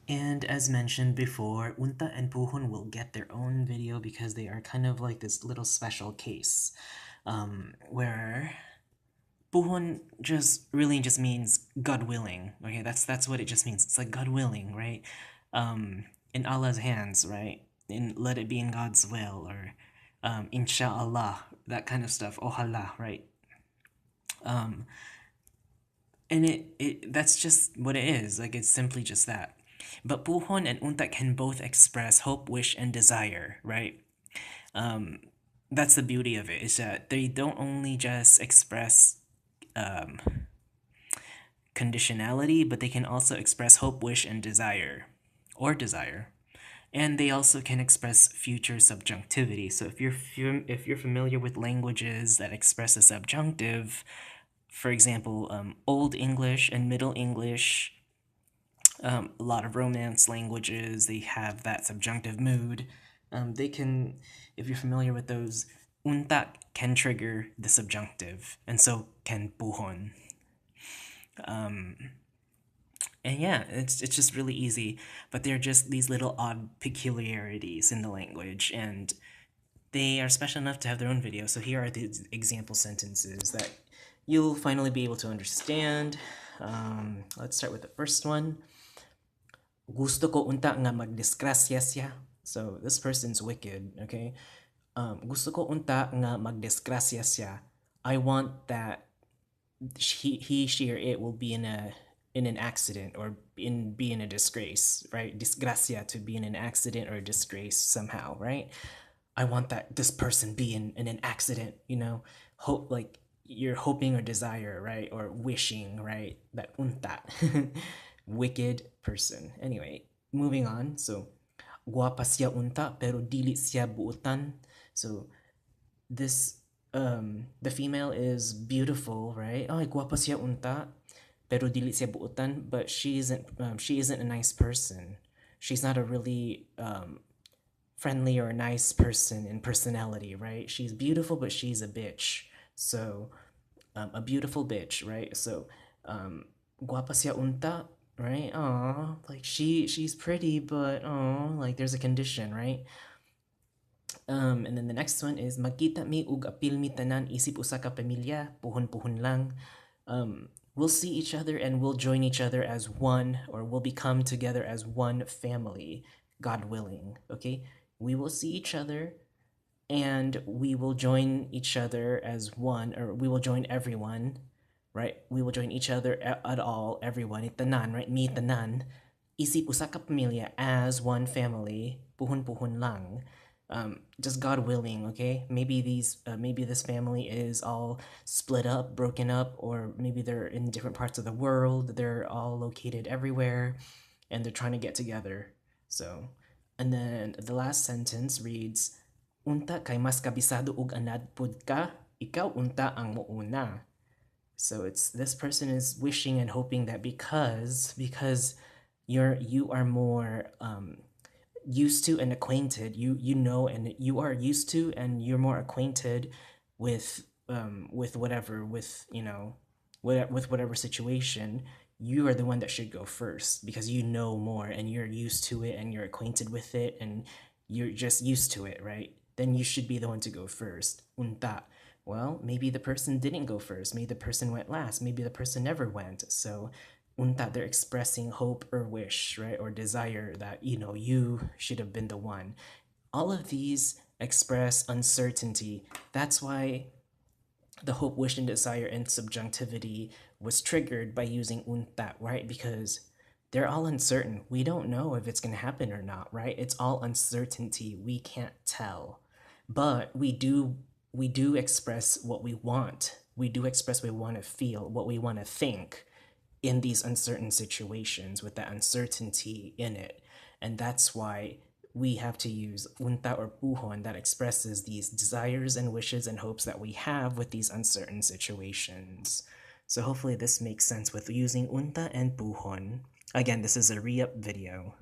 And as mentioned before, Unta and Puhon will get their own video because they are kind of like this little special case, where Puhon just means God willing. Okay, that's what it just means. It's like God willing, right? In Allah's hands, right? In let it be in God's will, or inshallah, that kind of stuff. Ojalá, right? Um, and it that's just what it is. Like it's simply just that. But Puhon and Unta can both express hope, wish, and desire, right? Um, that's the beauty of it, is that they don't only just express um, conditionality, but they can also express hope, wish, and desire, or desire. And they also can express future subjunctivity. So if you're familiar with languages that express a subjunctive, for example, Old English and Middle English, a lot of Romance languages, they have that subjunctive mood. They can, if you're familiar with those, unta can trigger the subjunctive, and so can puhon. Um, and yeah, it's just really easy, but they're just these little odd peculiarities in the language, and they are special enough to have their own video. So here are the example sentences that you'll finally be able to understand. Let's start with the first one. Gusto ko unta nga magdisgrasya siya. So this person's wicked, okay? Gusto ko unta nga magdisgrasya siya. I want that he, she, or it will be in an accident or be in a disgrace, right? Disgracia, to be in an accident or a disgrace somehow, right? I want that this person be in an accident, you know, hope, like you're hoping or desire, right? Or wishing, right? That unta. Wicked person. Anyway, moving on. So, guapa siya unta pero dili siya buutan. So, this the female is beautiful, right? Oh, guapa siya unta pero dili siya buutan, but she isn't a nice person. She's not a really friendly or nice person in personality, right? She's beautiful, but she's a bitch. So, a beautiful bitch, right? So, guapa siya unta, right? Aw, like she's pretty, but oh, like there's a condition, right? And then the next one is magkita mi ug apil mi tanan isip usa ka pamilya, puhon-puhon lang. We'll see each other and we'll join each other as one, or we'll become together as one family, God willing. Okay, we will see each other and we will join each other as one, or we will join everyone, right? We will join each other at all, everyone, itanan, right? Mi tanan, isip usa ka pamilya as one family, puhon puhon lang. Just God willing, okay? Maybe this family is all split up, broken up, or maybe they're in different parts of the world. They're all located everywhere, and they're trying to get together. So, and then the last sentence reads, "Unta kay mas kabisado ug anad pud ka, ikaw unta ang mouna." So it's this person is wishing and hoping that because you are more used to and acquainted, you know, and you are used to and you're more acquainted with whatever, with you know, with whatever situation, you are the one that should go first because you know more and you're used to it and you're acquainted with it and you're just used to it, right? Then you should be the one to go first. Unta. Well, maybe the person didn't go first. Maybe the person went last. Maybe the person never went. So, unta, they're expressing hope or wish, right? Or desire that, you know, you should have been the one. All of these express uncertainty. That's why the hope, wish, and desire and subjunctivity was triggered by using unta, right? Because they're all uncertain. We don't know if it's going to happen or not, right? It's all uncertainty. We can't tell. But we do express what we want. We do express what we want to feel, what we want to think in these uncertain situations with that uncertainty in it. And that's why we have to use unta or puhon that expresses these desires and wishes and hopes that we have with these uncertain situations. So hopefully this makes sense with using unta and puhon. Again, this is a re-up video.